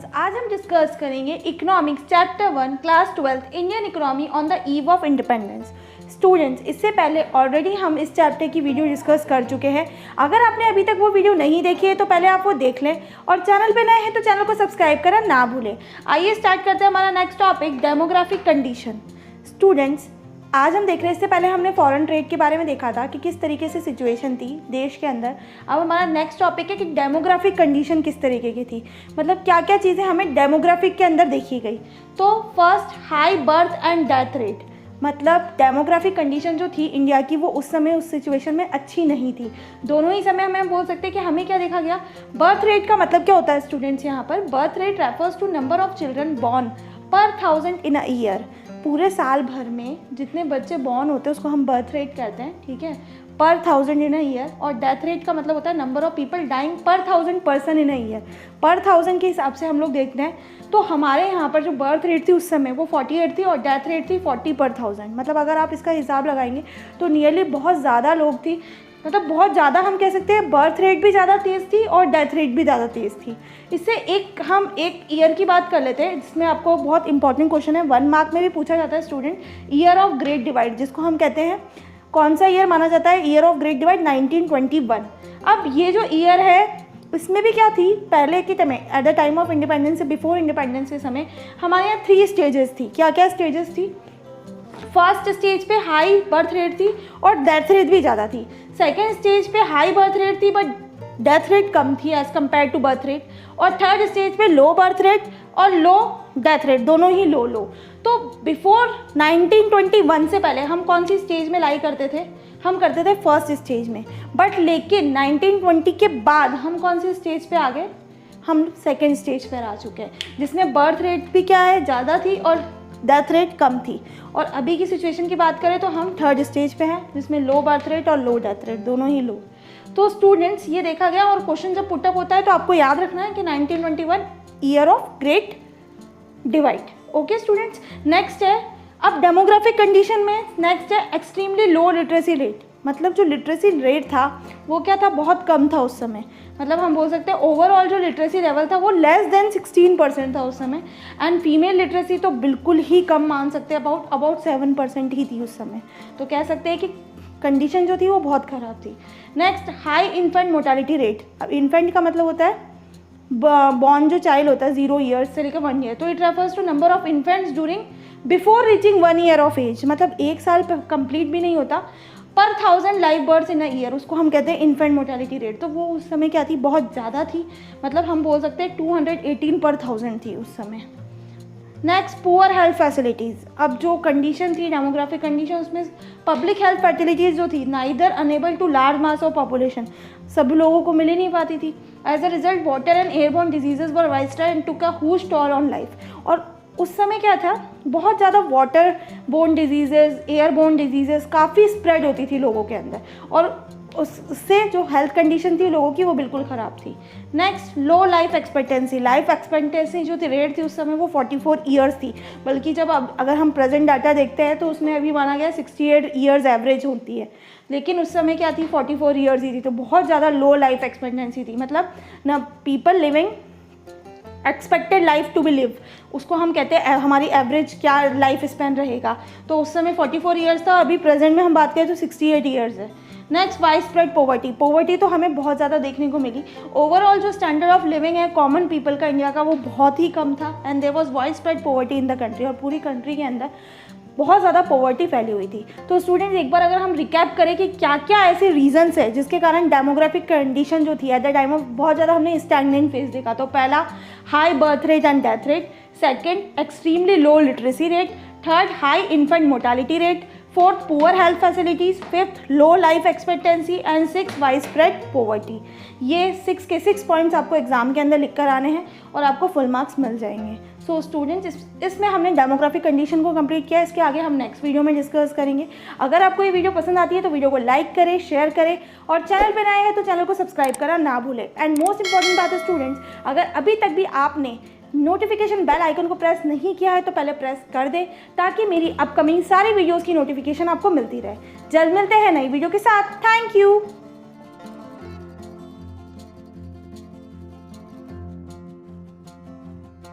आज हम डिस्कस करेंगे economics chapter 1 class 12 Indian economy on the eve of independence. Students, इससे पहले ऑलरेडी हम इस चैप्टर की वीडियो डिस्कस कर चुके हैं। अगर आपने अभी तक वो वीडियो नहीं देखी है तो पहले आप वो देख लें, और चैनल पे नए हैं तो चैनल को सब्सक्राइब करना ना भूलें। आइए स्टार्ट करते हैं हमारा next topic, demographic condition. Students, आज हम देख रहे हैं, इससे पहले हमने फॉरेन ट्रेड के बारे में देखा था कि किस तरीके से सिचुएशन थी देश के अंदर। अब हमारा नेक्स्ट टॉपिक है कि डेमोग्राफिक कंडीशन किस तरीके की थी, मतलब क्या क्या चीज़ें हमें डेमोग्राफिक के अंदर देखी गई। तो first, high birth and death rate, मतलब डेमोग्राफिक कंडीशन जो थी इंडिया की वो उस समय उस सिचुएशन में अच्छी नहीं थी। दोनों ही समय हमें बोल सकते हैं कि हमें क्या देखा गया। बर्थ रेट का मतलब क्या होता है स्टूडेंट्स, यहाँ पर birth rate refers to number of children born per 1000 in a year. पूरे साल भर में जितने बच्चे बॉर्न होते हैं उसको हम बर्थ रेट कहते हैं, ठीक है, पर 1000 इन अ ईयर। और डेथ रेट का मतलब होता है नंबर ऑफ पीपल डाइंग पर 1000 पर्सन इन अ ईयर। पर 1000 के हिसाब से हम लोग देखते हैं तो हमारे यहाँ पर जो बर्थ रेट थी उस समय वो 48 थी और डेथ रेट थी 40 पर 1000। मतलब अगर आप इसका हिसाब लगाएंगे तो नियरली बहुत ज़्यादा लोग थी, मतलब बहुत ज़्यादा हम कह सकते हैं। बर्थ रेट भी ज़्यादा तेज़ थी और डेथ रेट भी ज़्यादा तेज़ थी। इससे हम एक ईयर की बात कर लेते हैं जिसमें आपको बहुत इंपॉर्टेंट क्वेश्चन है, 1 मार्क में भी पूछा जाता है student. Year of great divide जिसको हम कहते हैं, कौन सा ईयर माना जाता है ईयर ऑफ ग्रेट डिवाइड? 1921। अब ये जो ईयर है इसमें भी क्या थी, पहले के समय at the time of independence से बिफोर इंडिपेंडेंस के समय हमारे यहाँ 3 स्टेजेस थी। क्या क्या स्टेजेस थी? फर्स्ट स्टेज पे हाई बर्थ रेट थी और डेथ रेट भी ज़्यादा थी। सेकेंड स्टेज पे हाई बर्थ रेट थी बट डेथ रेट कम थी as compare to birth rate. और थर्ड स्टेज पे लो बर्थ रेट और लो डेथ रेट, दोनों ही लो। तो बिफोर 1921 से पहले हम कौन सी स्टेज में लाई करते थे? हम करते थे फर्स्ट स्टेज में। बट लेकिन 1920 के बाद हम कौन सी स्टेज पे आ गए? हम सेकेंड स्टेज पर आ चुके हैं जिसमें बर्थ रेट भी क्या है, ज़्यादा थी और डेथ रेट कम थी। और अभी की सिचुएशन की बात करें तो हम थर्ड स्टेज पे हैं जिसमें लो बर्थ रेट और लो डेथ रेट, दोनों ही लो। तो स्टूडेंट्स ये देखा गया, और क्वेश्चन जब पुटअप होता है तो आपको याद रखना है कि 1921 year of great divide. Okay students, next है अब डेमोग्राफिक कंडीशन में नेक्स्ट है एक्सट्रीमली लो लिटरेसी रेट। मतलब जो लिटरेसी रेट था वो क्या था, बहुत कम था उस समय। मतलब हम बोल सकते हैं ओवरऑल जो लिटरेसी लेवल था वो लेस देन 16% था उस समय। एंड फीमेल लिटरेसी तो बिल्कुल ही कम मान सकते हैं, अबाउट 7% ही थी उस समय। तो कह सकते हैं कि कंडीशन जो थी वो बहुत ख़राब थी। Next, high infant mortality rate. अब इन्फेंट का मतलब होता है बॉर्न जो चाइल्ड होता है 0 ईयर्स से लेकर 1 ईयर। तो it refers to number of infants during before reaching 1 year of age. मतलब 1 साल कंप्लीट भी नहीं होता, पर 1000 live births in a year, उसको हम कहते हैं इन्फेंट मोर्टेलिटी रेट। तो वो उस समय क्या थी, बहुत ज़्यादा थी। मतलब हम बोल सकते हैं 218 पर 1000 थी उस समय। Next, poor health facilities. अब जो कंडीशन थी डेमोग्राफिक कंडीशन उसमें पब्लिक हेल्थ फैसिलिटीज़ जो थी neither enable to large mass of population, सभी लोगों को मिल ही नहीं पाती थी। As a result water and airborne diseases were widespread and took a huge toll on life. और उस समय क्या था, बहुत ज़्यादा water borne diseases, airborne diseases काफ़ी स्प्रेड होती थी लोगों के अंदर, और उससे जो हेल्थ कंडीशन थी लोगों की वो बिल्कुल ख़राब थी। नेक्स्ट, लो लाइफ एक्सपेक्टेंसी। लाइफ एक्सपेक्टेंसी जो थी रेट थी उस समय वो 44 ईयर्स थी, बल्कि जब अगर हम प्रेजेंट डाटा देखते हैं तो उसमें अभी माना गया 68 ईयर्स एवरेज होती है, लेकिन उस समय क्या थी 44 ईयर्स ही थी। तो बहुत ज़्यादा लो लाइफ एक्सपेक्टेंसी थी। मतलब ना people living expected life to be live, उसको हम कहते हैं हमारी एवरेज क्या लाइफ स्पैन रहेगा। तो उस समय 44 ईयर्स था, अभी प्रेजेंट में हम बात करें तो 68 ईयर्स है। नेक्स्ट, वाइड स्प्रेड पॉवर्टी तो हमें बहुत ज़्यादा देखने को मिली। ओवरऑल जो स्टैंडर्ड ऑफ लिविंग है कॉमन पीपल का इंडिया का वो बहुत ही कम था। And there was wide spread poverty in the country, और पूरी कंट्री के अंदर बहुत ज़्यादा पॉवर्टी फैली हुई थी। तो स्टूडेंट्स, एक बार अगर हम रिकैप करें कि क्या क्या ऐसे रीजंस है जिसके कारण डेमोग्राफिक कंडीशन जो थी एट द टाइम ऑफ बहुत ज़्यादा हमने स्टैग्नेंट फेज देखा। तो पहला, high birth rate and death rate. Second, extremely low literacy rate. Third, high infant mortality rate. Fourth, poor health facilities. Fifth, low life expectancy. And six, wide spread poverty. ये 6 के 6 points आपको exam के अंदर लिख कर आने हैं और आपको फुल मार्क्स मिल जाएंगे। सो स्टूडेंट्स, इसमें हमने डेमोग्राफिक कंडीशन को कंप्लीट किया। इसके आगे हम नेक्स्ट वीडियो में डिस्कस करेंगे। अगर आपको ये वीडियो पसंद आती है तो वीडियो को लाइक करें, शेयर करें, और चैनल पर नए हैं तो चैनल को सब्सक्राइब करना ना भूलें। एंड मोस्ट इंपॉर्टेंट बात है स्टूडेंट्स, अगर अभी तक भी आपने नोटिफिकेशन बेल आइकन को प्रेस नहीं किया है तो पहले प्रेस कर दें ताकि मेरी अपकमिंग सारी वीडियोस की नोटिफिकेशन आपको मिलती रहे। जल्द मिलते हैं नई वीडियो के साथ। Thank you.